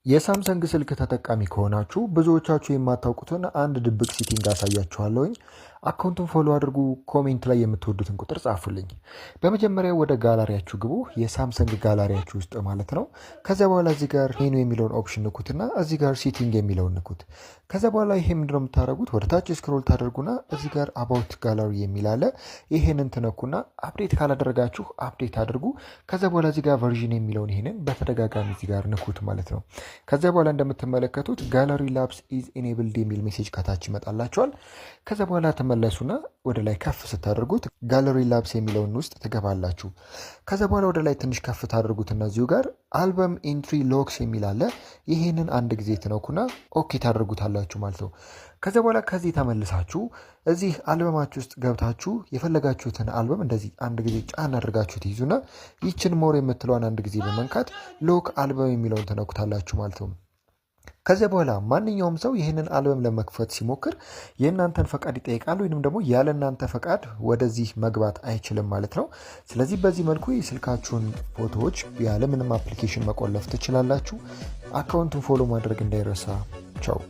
የሳምሰንግ ስልክ ተጠቃሚ ከሆናችሁ ብዙዎቻችሁ የማታውቁትን አንድ ድብቅ ሴቲንግ አሳያችኋለሁኝ። አካውንቱን ፎሎ አድርጉ። ኮሜንት ላይ የምትወዱትን ቁጥር ጻፉልኝ። በመጀመሪያ ወደ ጋላሪያችሁ ግቡ፣ የሳምሰንግ ጋላሪያችሁ ውስጥ ማለት ነው። ከዚያ በኋላ እዚህ ጋር ሜኑ የሚለውን ኦፕሽን ንኩትና እዚህ ጋር ሴቲንግ የሚለውን ንኩት። ከዚያ በኋላ ይሄ ምንድነው የምታደርጉት? ወደ ታች ስክሮል ታደርጉና እዚህ ጋር አባውት ጋላሪ የሚል አለ። ይሄንን ትነኩና አፕዴት ካላደረጋችሁ አፕዴት አድርጉ። ከዚያ በኋላ እዚህ ጋር ቨርዥን የሚለውን ይሄንን በተደጋጋሚ እዚህ ጋር ንኩት ማለት ነው። ከዚያ በኋላ እንደምትመለከቱት ጋላሪ ላፕስ ኢዝ ኢኔብልድ የሚል ሜሴጅ ከታች ይመጣላቸዋል። ከዚያ በኋላ ተመለሱና ወደ ላይ ከፍ ስታደርጉት ጋላሪ ላፕስ የሚለውን ውስጥ ትገባላችሁ። ከዚያ በኋላ ወደ ላይ ትንሽ ከፍ ታደርጉትና እዚሁ ጋር አልበም ኢንትሪ ሎክስ የሚል አለ። ይሄንን አንድ ጊዜ ትነኩና ኦኬ ታደርጉታላችሁ ማለት ነው። ከዚያ በኋላ ከዚህ ተመልሳችሁ እዚህ አልበማችሁ ውስጥ ገብታችሁ የፈለጋችሁትን አልበም እንደዚህ አንድ ጊዜ ጫን አድርጋችሁ ትይዙና ይችን ሞር የምትለዋን አንድ ጊዜ በመንካት ሎክ አልበም የሚለውን ትነኩታላችሁ ማለት ነው። ከዚያ በኋላ ማንኛውም ሰው ይህንን አልበም ለመክፈት ሲሞክር የእናንተን ፈቃድ ይጠይቃል፣ ወይንም ደግሞ ያለ እናንተ ፈቃድ ወደዚህ መግባት አይችልም ማለት ነው። ስለዚህ በዚህ መልኩ የስልካችሁን ፎቶዎች ያለ ምንም አፕሊኬሽን መቆለፍ ትችላላችሁ። አካውንቱን ፎሎ ማድረግ እንዳይረሳ። ቻው።